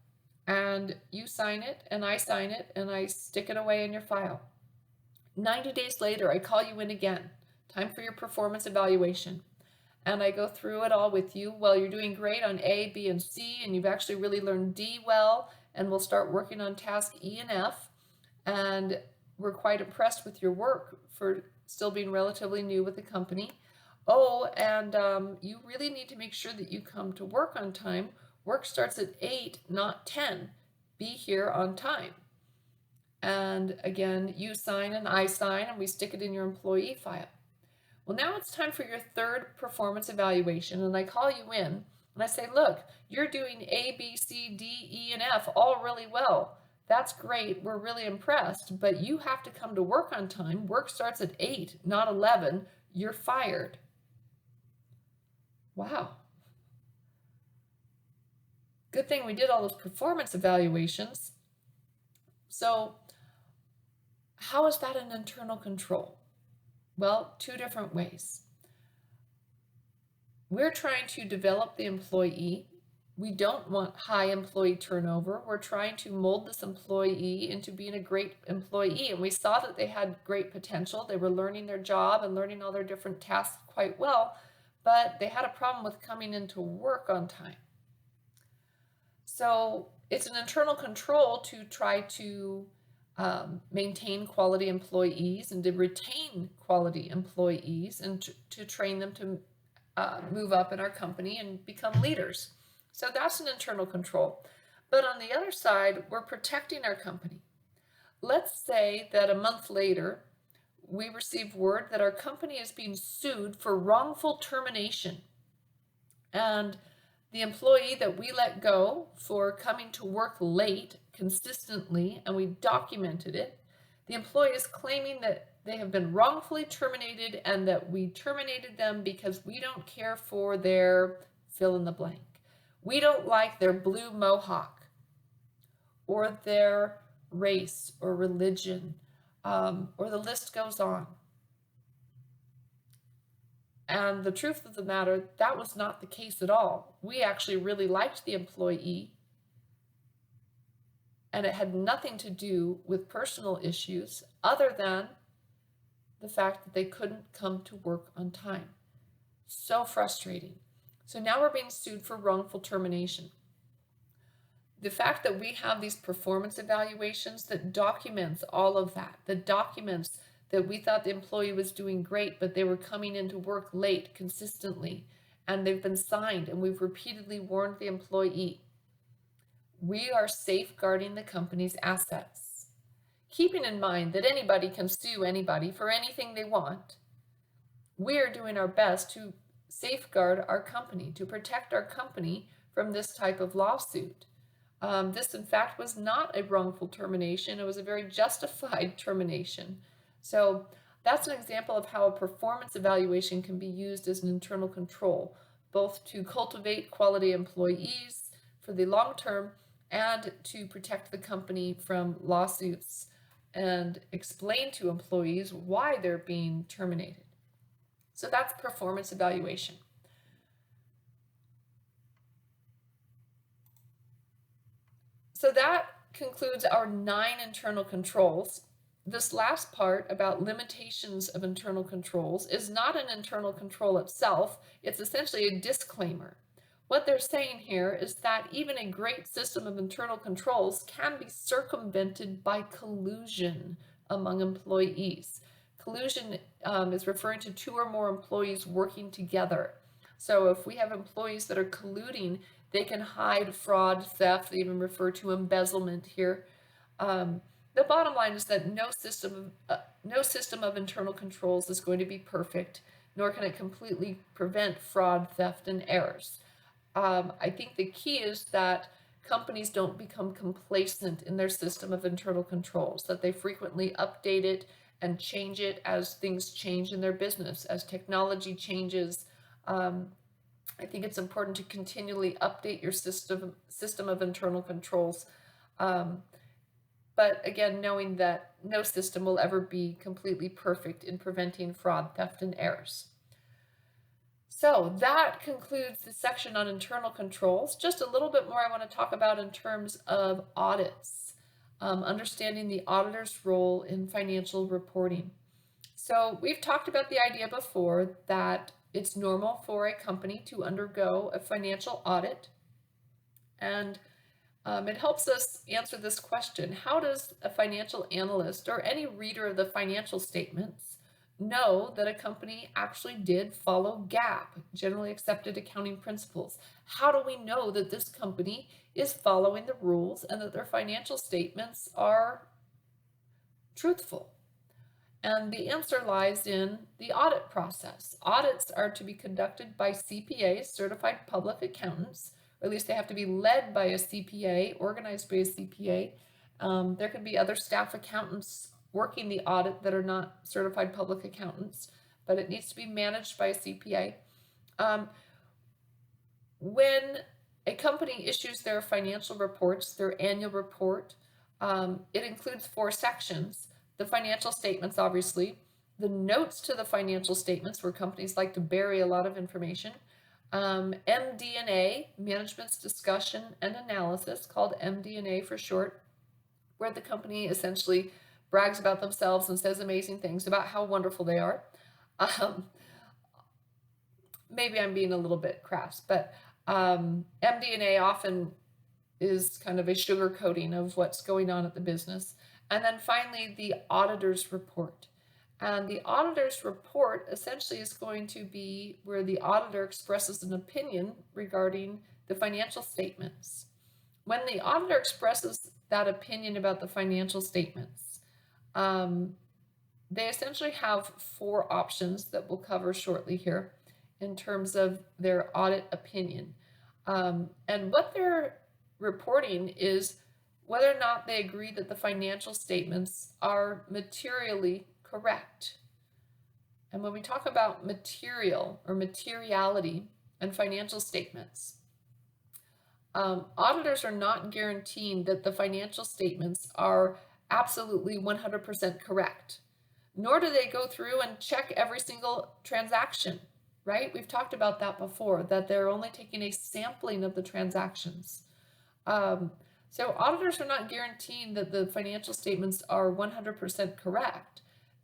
A: and you sign it, and I sign it, and I stick it away in your file. 90 days later, I call you in again. Time for your performance evaluation. And I go through it all with you. Well, you're doing great on A, B, and C, and you've actually really learned D well, and we'll start working on task E and F. And we're quite impressed with your work for still being relatively new with the company. Oh, and you really need to make sure that you come to work on time. Work starts at 8, not 10. Be here on time. And again, you sign and I sign, and we stick it in your employee file. Well, now it's time for your third performance evaluation, and I call you in and I say, look, you're doing A, B, C, D, E, and F all really well. That's great. We're really impressed, but you have to come to work on time. Work starts at 8, not 11. You're fired. Wow. Good thing we did all those performance evaluations. So how is that an internal control? Well, two different ways. We're trying to develop the employee. We don't want high employee turnover. We're trying to mold this employee into being a great employee. And we saw that they had great potential. They were learning their job and learning all their different tasks quite well, but they had a problem with coming into work on time. So it's an internal control to try to maintain quality employees and to retain quality employees and to train them to move up in our company and become leaders. So that's an internal control. But on the other side, we're protecting our company. Let's say that a month later, we receive word that our company is being sued for wrongful termination. And the employee that we let go for coming to work late consistently, and we documented it, the employee is claiming that they have been wrongfully terminated and that we terminated them because we don't care for their fill in the blank. We don't like their blue mohawk or their race or religion, or the list goes on. And the truth of the matter, that was not the case at all. We actually really liked the employee, and it had nothing to do with personal issues other than the fact that they couldn't come to work on time. So frustrating. So now we're being sued for wrongful termination. The fact that we have these performance evaluations that documents all of that documents that we thought the employee was doing great, but they were coming into work late consistently, and they've been signed, and we've repeatedly warned the employee. We are safeguarding the company's assets, keeping in mind that anybody can sue anybody for anything they want. We are doing our best to safeguard our company, to protect our company from this type of lawsuit. This, in fact, was not a wrongful termination. It was a very justified termination. So that's an example of how a performance evaluation can be used as an internal control, both to cultivate quality employees for the long term and to protect the company from lawsuits and explain to employees why they're being terminated. So that's performance evaluation. So that concludes our 9 internal controls. This last part about limitations of internal controls is not an internal control itself. It's essentially a disclaimer. What they're saying here is that even a great system of internal controls can be circumvented by collusion among employees. Collusion is referring to 2 or more employees working together. So if we have employees that are colluding, they can hide fraud, theft. They even refer to embezzlement here. The bottom line is that no system of internal controls is going to be perfect, nor can it completely prevent fraud, theft, and errors. I think the key is that companies don't become complacent in their system of internal controls, that they frequently update it and change it as things change in their business, as technology changes. I think it's important to continually update your system of internal controls. But again, knowing that no system will ever be completely perfect in preventing fraud, theft, and errors. So that concludes the section on internal controls. Just a little bit more I want to talk about in terms of audits, understanding the auditor's role in financial reporting. So we've talked about the idea before that it's normal for a company to undergo a financial audit, and it helps us answer this question: how does a financial analyst or any reader of the financial statements know that a company actually did follow GAAP, generally accepted accounting principles? How do we know that this company is following the rules and that their financial statements are truthful? And the answer lies in the audit process. Audits are to be conducted by CPAs, certified public accountants, or at least they have to be led by a CPA, organized by a CPA. There could be other staff accountants working the audit that are not certified public accountants, but it needs to be managed by a CPA. When a company issues their financial reports, their annual report, it includes 4 sections. The financial statements, obviously, the notes to the financial statements, where companies like to bury a lot of information, MD&A, management's discussion and analysis, called MD&A for short, where the company essentially brags about themselves and says amazing things about how wonderful they are. Maybe I'm being a little bit crass, but MD&A often is kind of a sugar coating of what's going on at the business. And then finally, the auditor's report. And the auditor's report essentially is going to be where the auditor expresses an opinion regarding the financial statements. When the auditor expresses that opinion about the financial statements, they essentially have 4 options that we'll cover shortly here in terms of their audit opinion. And what they're reporting is whether or not they agree that the financial statements are materially correct. And when we talk about material or materiality and financial statements, auditors are not guaranteeing that the financial statements are absolutely 100% correct, nor do they go through and check every single transaction, right? We've talked about that before, that they're only taking a sampling of the transactions. So auditors are not guaranteeing that the financial statements are 100% correct.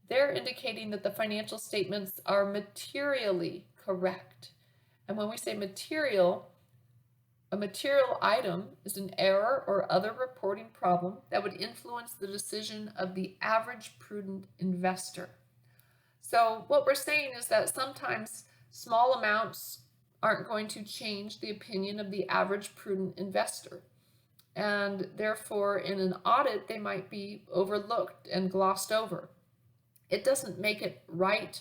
A: They're indicating that the financial statements are materially correct. And when we say material, a material item is an error or other reporting problem that would influence the decision of the average prudent investor. So what we're saying is that sometimes small amounts aren't going to change the opinion of the average prudent investor. And therefore, in an audit, they might be overlooked and glossed over. It doesn't make it right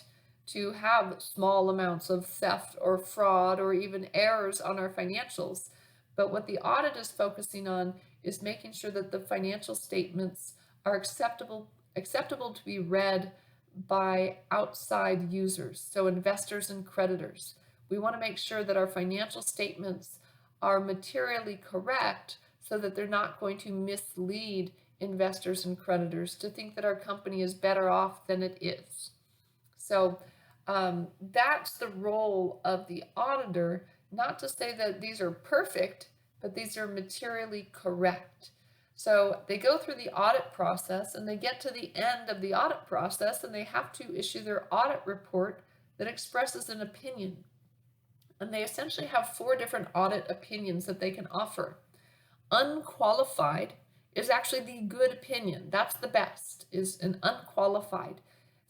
A: to have small amounts of theft or fraud or even errors on our financials. But what the audit is focusing on is making sure that the financial statements are acceptable to be read by outside users, so investors and creditors. We want to make sure that our financial statements are materially correct so that they're not going to mislead investors and creditors to think that our company is better off than it is. So that's the role of the auditor, not to say that these are perfect, but these are materially correct. So they go through the audit process and they get to the end of the audit process and they have to issue their audit report that expresses an opinion. And they essentially have 4 different audit opinions that they can offer. Unqualified is actually the good opinion. That's the best, is an unqualified.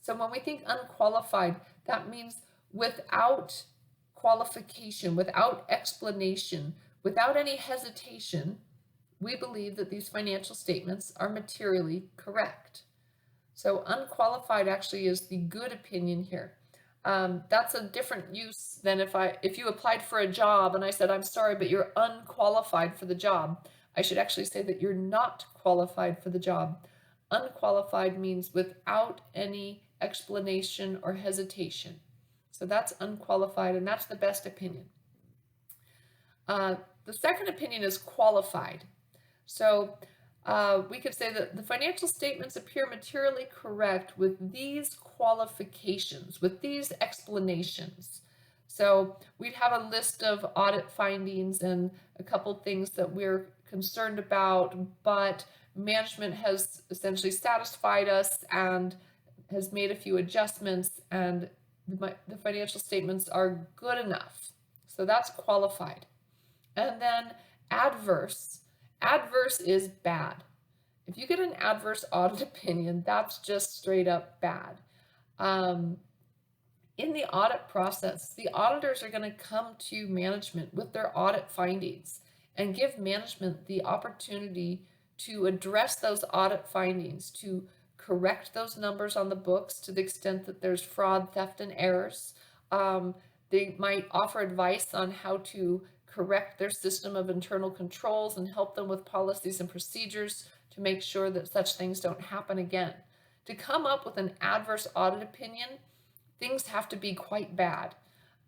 A: So when we think unqualified, that means without qualification, without explanation, without any hesitation, we believe that these financial statements are materially correct. So unqualified actually is the good opinion here. That's a different use than if you applied for a job and I said, I'm sorry, but you're unqualified for the job. I should actually say that you're not qualified for the job. Unqualified means without any explanation or hesitation. So that's unqualified, and that's the best opinion. The second opinion is qualified. So we could say that the financial statements appear materially correct with these qualifications, with these explanations. So we'd have a list of audit findings and a couple things that we're concerned about, but management has essentially satisfied us and has made a few adjustments, and the financial statements are good enough. So that's qualified. And then adverse. Adverse is bad. If you get an adverse audit opinion, that's just straight up bad. In the audit process, the auditors are going to come to management with their audit findings and give management the opportunity to address those audit findings, to correct those numbers on the books to the extent that there's fraud, theft, and errors. They might offer advice on how to correct their system of internal controls and help them with policies and procedures to make sure that such things don't happen again. To come up with an adverse audit opinion, things have to be quite bad.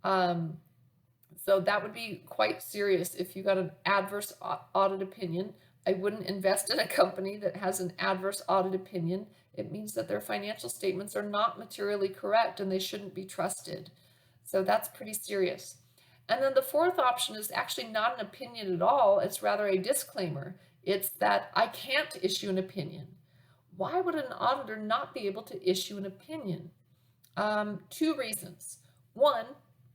A: So that would be quite serious if you got an adverse audit opinion. I wouldn't invest in a company that has an adverse audit opinion. It means that their financial statements are not materially correct and they shouldn't be trusted. So that's pretty serious. And then the fourth option is actually not an opinion at all. It's rather a disclaimer. It's that I can't issue an opinion. Why would an auditor not be able to issue an opinion? Two reasons. One,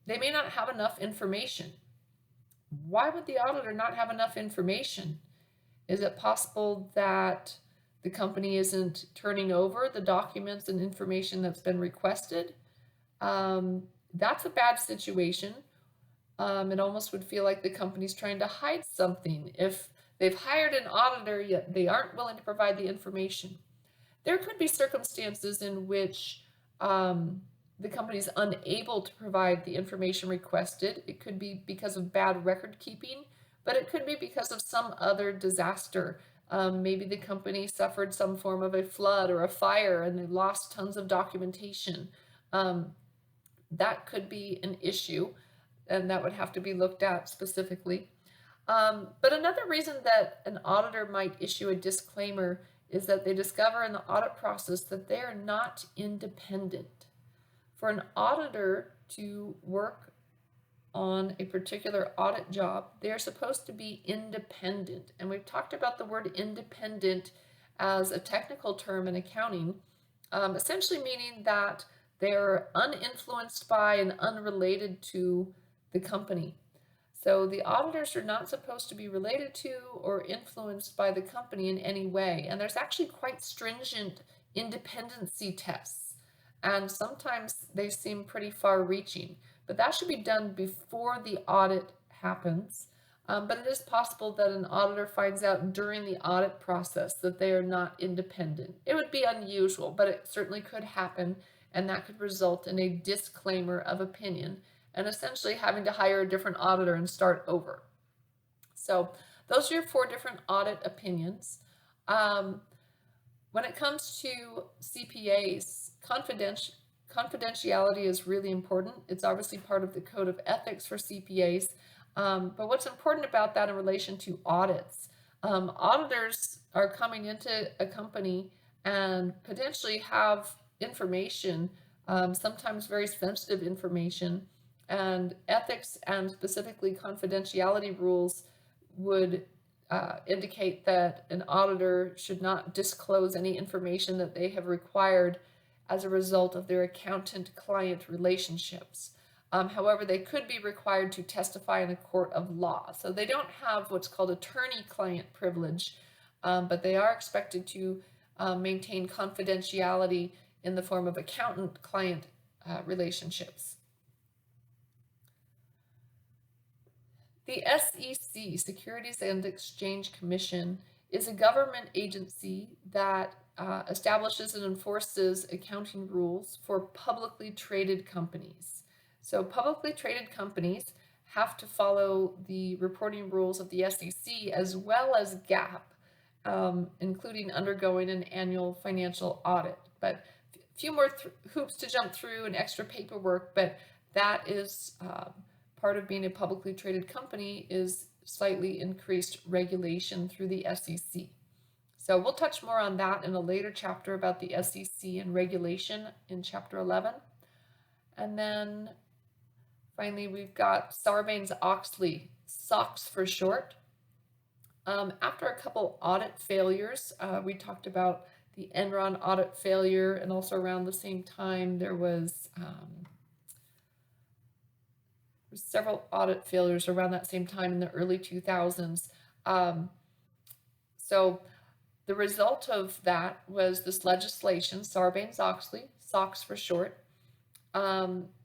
A: they may not have enough information. Why would the auditor not have enough information? Is it possible that the company isn't turning over the documents and information that's been requested? That's a bad situation. It almost would feel like the company's trying to hide something if they've hired an auditor yet they aren't willing to provide the information. There could be circumstances in which the company is unable to provide the information requested. It could be because of bad record keeping, but it could be because of some other disaster. Maybe the company suffered some form of a flood or a fire and they lost tons of documentation. That could be an issue, and that would have to be looked at specifically. But another reason that an auditor might issue a disclaimer is that they discover in the audit process that they are not independent. For an auditor to work on a particular audit job, they are supposed to be independent. And we've talked about the word independent as a technical term in accounting, essentially meaning that they're uninfluenced by and unrelated to the company. So the auditors are not supposed to be related to or influenced by the company in any way. And there's actually quite stringent independency tests. And sometimes they seem pretty far-reaching. But that should be done before the audit happens. But it is possible that an auditor finds out during the audit process that they are not independent. It would be unusual, but it certainly could happen, and that could result in a disclaimer of opinion and essentially having to hire a different auditor and start over. So those are your 4 different audit opinions. When it comes to CPAs, confidentiality is really important. It's obviously part of the code of ethics for CPAs. But what's important about that in relation to audits? Auditors are coming into a company and potentially have information, sometimes very sensitive information, and ethics and specifically confidentiality rules would indicate that an auditor should not disclose any information that they have required as a result of their accountant-client relationships. However, they could be required to testify in a court of law. So they don't have what's called attorney-client privilege, but they are expected to maintain confidentiality in the form of accountant-client relationships. The SEC, Securities and Exchange Commission, is a government agency that establishes and enforces accounting rules for publicly traded companies. So publicly traded companies have to follow the reporting rules of the SEC as well as GAAP, including undergoing an annual financial audit. But a few more hoops to jump through and extra paperwork, but that is part of being a publicly traded company is slightly increased regulation through the SEC. So we'll touch more on that in a later chapter about the SEC and regulation in chapter 11. And then Finally, we've got Sarbanes-Oxley, SOX for short. After a couple audit failures, we talked about the Enron audit failure, and also around the same time there was several audit failures around that same time in the early 2000s. So the result of that was this legislation, Sarbanes-Oxley, SOX for short.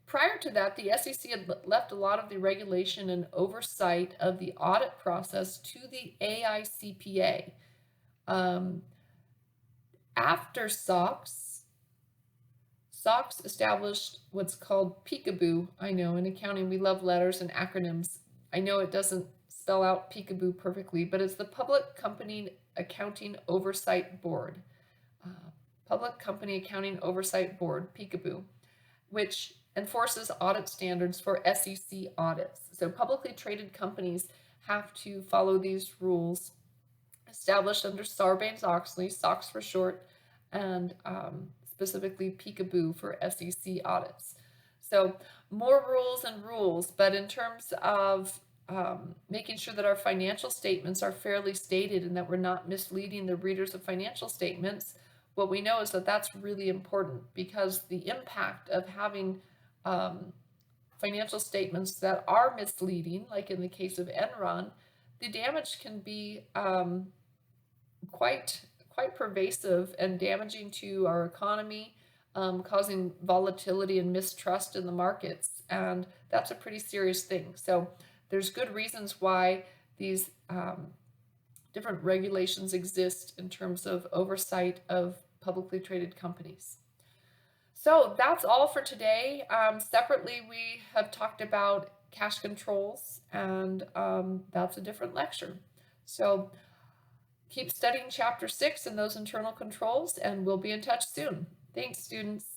A: Prior to that, the SEC had left a lot of the regulation and oversight of the audit process to the AICPA. After SOX established what's called peekaboo. I know in accounting we love letters and acronyms. I know it doesn't spell out peekaboo perfectly, but it's the Public Company Accounting Oversight Board. Public Company Accounting Oversight Board, peekaboo, which enforces audit standards for SEC audits. So publicly traded companies have to follow these rules established under Sarbanes-Oxley, SOX for short, and specifically peekaboo for SEC audits. So more rules and rules, but in terms of making sure that our financial statements are fairly stated and that we're not misleading the readers of financial statements, what we know is that that's really important, because the impact of having financial statements that are misleading, like in the case of Enron, the damage can be quite pervasive and damaging to our economy, causing volatility and mistrust in the markets, and that's a pretty serious thing. So there's good reasons why these different regulations exist in terms of oversight of publicly traded companies. So that's all for today. Separately, we have talked about cash controls, and that's a different lecture. So keep studying Chapter 6 and those internal controls, and we'll be in touch soon. Thanks, students.